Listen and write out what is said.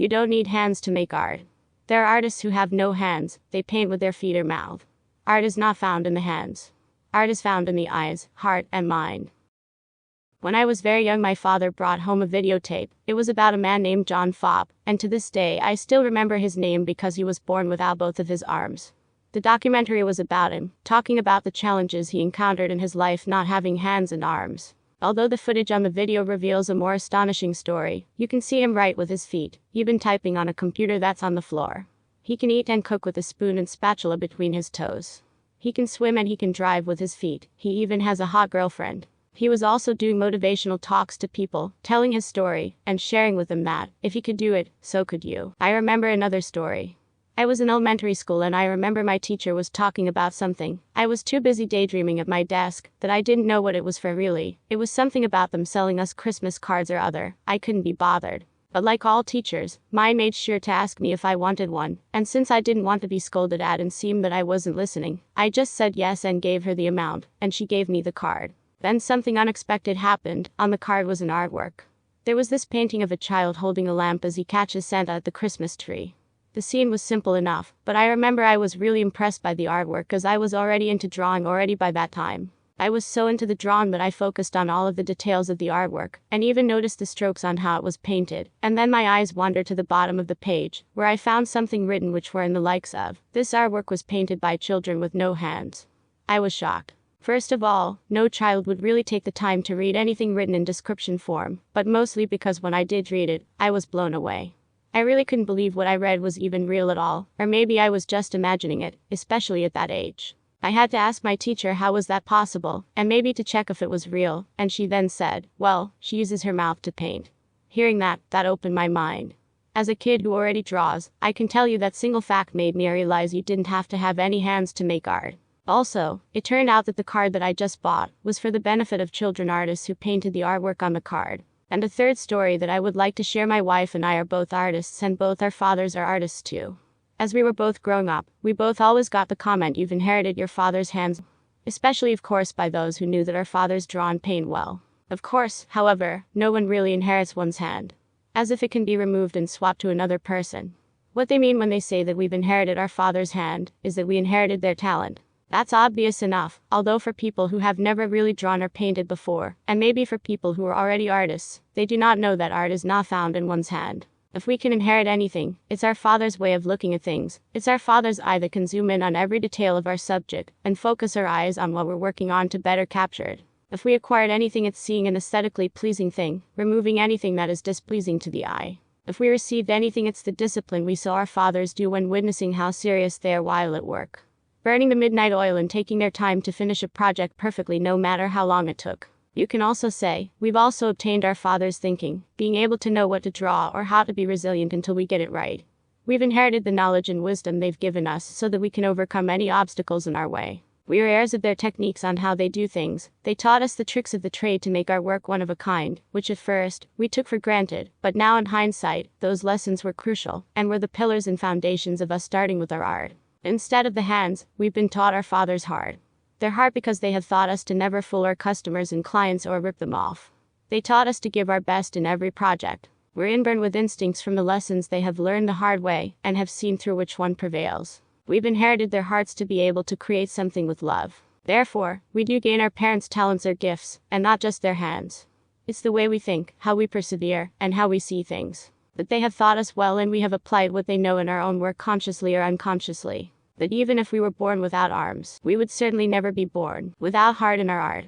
You don't need hands to make art. There are artists who have no hands, they paint with their feet or mouth. Art is not found in the hands. Art is found in the eyes, heart, and mind. When I was very young, my father brought home a videotape. It was about a man named John Fopp, and to this day I still remember his name because he was born without both of his arms. The documentary was about him, talking about the challenges he encountered in his life not having hands and arms. Although the footage on the video reveals a more astonishing story, you can see him write with his feet, even typing on a computer that's on the floor. He can eat and cook with a spoon and spatula between his toes. He can swim and he can drive with his feet. He even has a hot girlfriend. He was also doing motivational talks to people, telling his story, and sharing with them that, if he could do it, so could you. I remember another story. I was in elementary school and I remember my teacher was talking about something. I was too busy daydreaming at my desk that I didn't know what it was for really. It was something about them selling us Christmas cards or other. I couldn't be bothered. But like all teachers, mine made sure to ask me if I wanted one, and since I didn't want to be scolded at and seem that I wasn't listening, I just said yes and gave her the amount, and she gave me the card. Then something unexpected happened. On the card was an artwork. There was this painting of a child holding a lamp as he catches Santa at the Christmas tree. The scene was simple enough, but I remember I was really impressed by the artwork because I was already into drawing already by that time. I was so into the drawing that I focused on all of the details of the artwork, and even noticed the strokes on how it was painted, and then my eyes wandered to the bottom of the page, where I found something written which were in the likes of, "This artwork was painted by children with no hands." I was shocked. First of all, no child would really take the time to read anything written in description form, but mostly because when I did read it, I was blown away. I really couldn't believe what I read was even real at all, or maybe I was just imagining it, especially at that age. I had to ask my teacher how was that possible, and maybe to check if it was real, and she then said, well, she uses her mouth to paint. Hearing that opened my mind. As a kid who already draws, I can tell you that single fact made me realize you didn't have to have any hands to make art. Also, it turned out that the card that I just bought was for the benefit of children artists who painted the artwork on the card. And a third story that I would like to share: my wife and I are both artists and both our fathers are artists too. As we were both growing up, we both always got the comment, "You've inherited your father's hands," especially of course by those who knew that our fathers draw and paint well. Of course, however, no one really inherits one's hand. As if it can be removed and swapped to another person. What they mean when they say that we've inherited our father's hand is that we inherited their talent. That's obvious enough, although for people who have never really drawn or painted before, and maybe for people who are already artists, they do not know that art is not found in one's hand. If we can inherit anything, it's our father's way of looking at things. It's our father's eye that can zoom in on every detail of our subject, and focus our eyes on what we're working on to better capture it. If we acquired anything, it's seeing an aesthetically pleasing thing, removing anything that is displeasing to the eye. If we received anything, it's the discipline we saw our fathers do when witnessing how serious they are while at work. Burning the midnight oil and taking their time to finish a project perfectly no matter how long it took. You can also say, we've also obtained our father's thinking, being able to know what to draw or how to be resilient until we get it right. We've inherited the knowledge and wisdom they've given us so that we can overcome any obstacles in our way. We are heirs of their techniques on how they do things. They taught us the tricks of the trade to make our work one of a kind, which at first, we took for granted, but now in hindsight, those lessons were crucial, and were the pillars and foundations of us starting with our art. Instead of the hands, we've been taught our father's heart. Their heart because they have taught us to never fool our customers and clients or rip them off. They taught us to give our best in every project. We're inborn with instincts from the lessons they have learned the hard way, and have seen through which one prevails. We've inherited their hearts to be able to create something with love. Therefore, we do gain our parents' talents or gifts, and not just their hands. It's the way we think, how we persevere, and how we see things. That they have taught us well, and we have applied what they know in our own work consciously or unconsciously. That even if we were born without arms, we would certainly never be born without heart in our art.